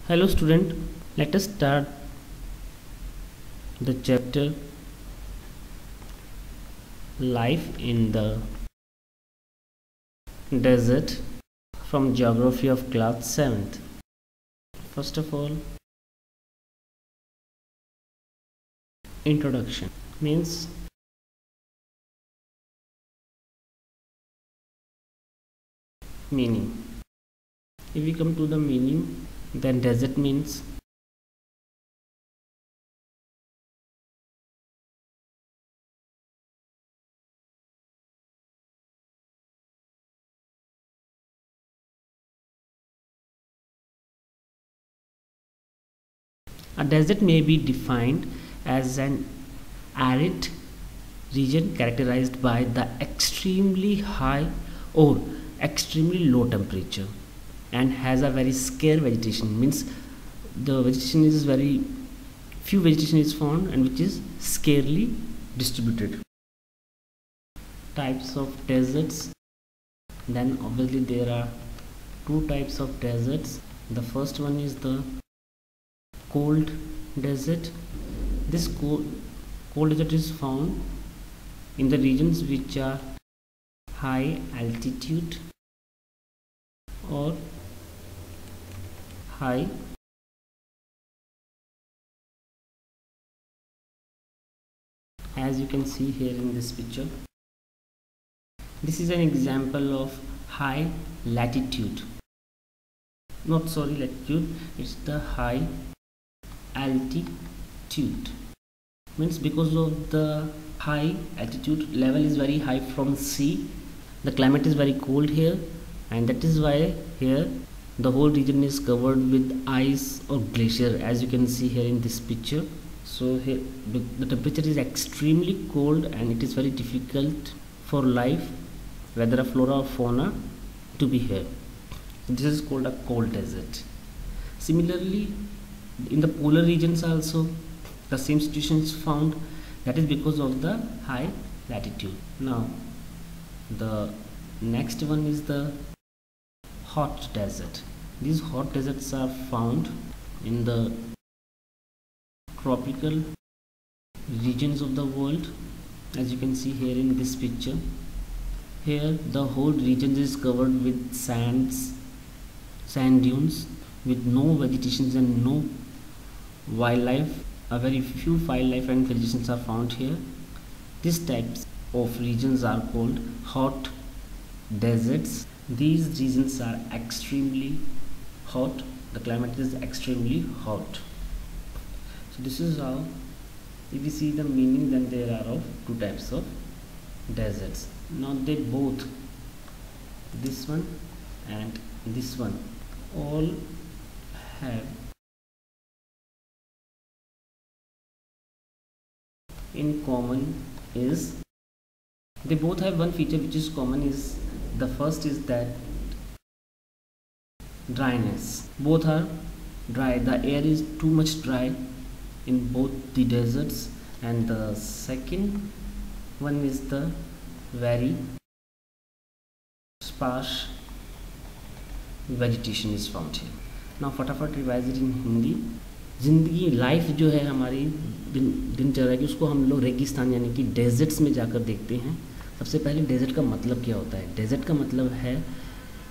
Hello student, let us start the chapter Life in the Desert from Geography of class 7th. First of all, introduction means meaning. If we come to the meaning, then desert means a desert may be defined as an arid region characterized by the extremely high or extremely low temperature and has a very scarce vegetation, means the vegetation is very few vegetation is found and which is scarcely distributed. Types of deserts, then obviously there are two types of deserts. The first one is the cold desert. This cold desert is found in the regions which are high altitude or high as you can see here in this picture. This is an example of high latitude, not sorry latitude, it's the high altitude, means because of the high altitude level is very high from sea, the climate is very cold here, and that is why here the whole region is covered with ice or glacier as you can see here in this picture. So here the temperature is extremely cold and it is very difficult for life, whether a flora or fauna, to be here. This is called a cold desert. Similarly, in the polar regions also the same situation is found, that is because of the high latitude. Now the next one is the hot desert. These hot deserts are found in the tropical regions of the world, as you can see here in this picture. Here the whole region is covered with sand dunes with no vegetations and no wildlife. A very few wildlife and vegetations are found here. These types of regions are called hot deserts. These regions are extremely hot, the climate is extremely hot. So this is how, if you see the meaning, then there are of two types of deserts. Now they both, this one and this one, all have in common is they both have one feature which is common. Is the first is that dryness. Both are dry, the air is too much dry in both the deserts, and the second one is the very sparse vegetation is found here. Now फटाफट revise in Hindi. ज़िंदगी life जो है हमारी दिनचर्या की, उसको हम लोग रेगिस्तान यानी कि डेजर्ट्स में जाकर देखते हैं. सबसे पहले डेजर्ट का मतलब क्या होता है? डेजर्ट का मतलब है,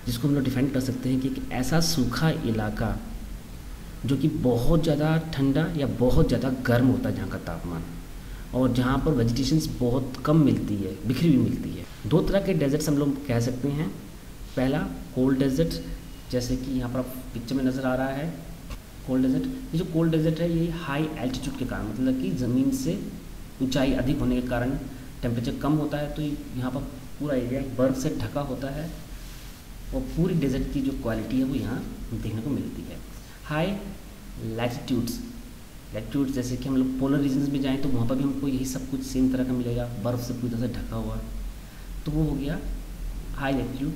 जिसको हम लोग डिफाइन कर सकते हैं कि एक ऐसा सूखा इलाका जो कि बहुत ज़्यादा ठंडा या बहुत ज़्यादा गर्म होता है जहाँ का तापमान, और जहाँ पर वेजिटेशंस बहुत कम मिलती है, बिखरी हुई मिलती है. दो तरह के डेजर्ट्स हम लोग कह सकते हैं. पहला कोल्ड डेजर्ट, जैसे कि यहाँ पर पिक्चर में नज़र आ रहा है कोल्ड डेजर्ट. ये जो कोल्ड डेजर्ट है ये हाई एल्टीट्यूड के कारण, मतलब कि ज़मीन से ऊंचाई अधिक होने के कारण टेम्परेचर कम होता है, तो यहाँ पर पूरा एरिया बर्फ़ से ढका होता है और पूरी डेजर्ट की जो क्वालिटी है वो यहाँ देखने को मिलती है. हाई लैटिट्यूड्स जैसे कि हम लोग पोलर रीजन्स में जाएँ तो वहाँ पर भी हमको यही सब कुछ सेम तरह का मिलेगा, बर्फ़ से पूरी तरह से ढका हुआ, तो वो हो गया हाई लैटिट्यूड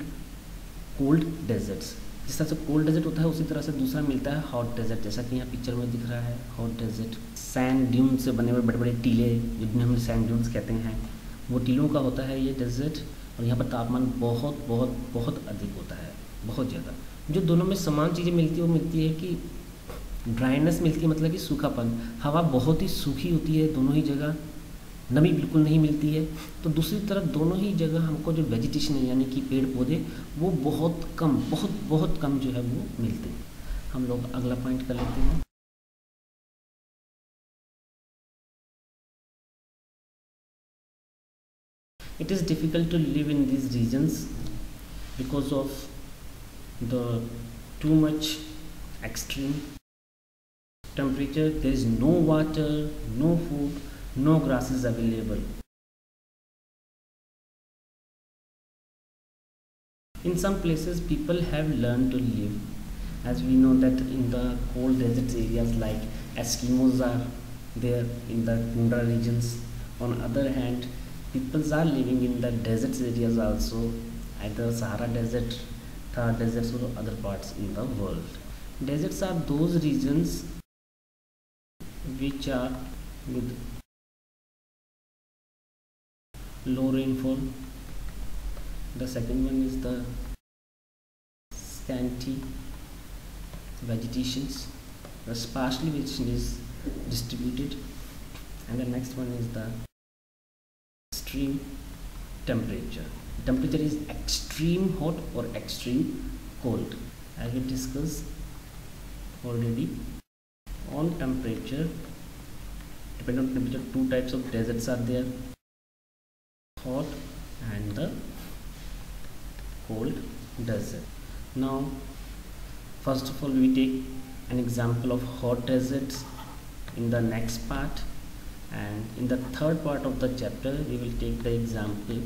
कोल्ड डेजर्ट्स. जिस तरह से कोल्ड डेजर्ट होता है उसी तरह से दूसरा मिलता है हॉट डेजर्ट, जैसा कि यहाँ पिक्चर में दिख रहा है. हॉट डेजर्ट सैंड ड्यून से बने हुए बड़े बड़े टीले, जिन्हें हम सैंड ड्यून्स कहते हैं, वो टीलों का होता है ये डेजर्ट, और यहाँ पर तापमान बहुत बहुत बहुत अधिक होता है, बहुत ज़्यादा. जो दोनों में समान चीज़ें मिलती है वो मिलती है कि ड्राइनेस मिलती है मतलब कि सूखापन, हवा बहुत ही सूखी होती है दोनों ही जगह, नमी बिल्कुल नहीं मिलती है। तो दूसरी तरफ दोनों ही जगह हमको जो वेजिटेशन है यानी कि पेड़ पौधे वो बहुत कम, बहुत कम जो है वो मिलते हैं। हम लोग अगला पॉइंट कर लेते हैं। It is difficult to live in these regions because of the too much extreme temperature. There is no water, no food, no grass is available. In some places people have learned to live, as we know that in the cold desert areas like Eskimos are there in the tundra regions. On other hand, people are living in the desert areas also, either Sahara desert, Thar deserts or other parts in the world. Deserts are those regions which are with low rainfall. The second one is the scanty vegetations, the sparsely vegetation is distributed, and the next one is the extreme temperature. Temperature is extreme hot or extreme cold. As we discussed already, on temperature, depending on temperature, two types of deserts are there, hot and the cold desert. Now first of all we take an example of hot deserts in the next part, and in the third part of the chapter we will take the example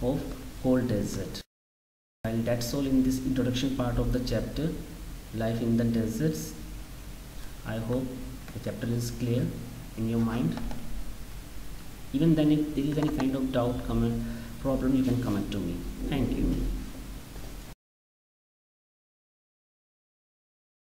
of cold desert. And that's all in this introduction part of the chapter, life in the deserts. I hope the chapter is clear in your mind. Even then, if there is any kind of doubt, comment, problem, you can comment to me. Thank you.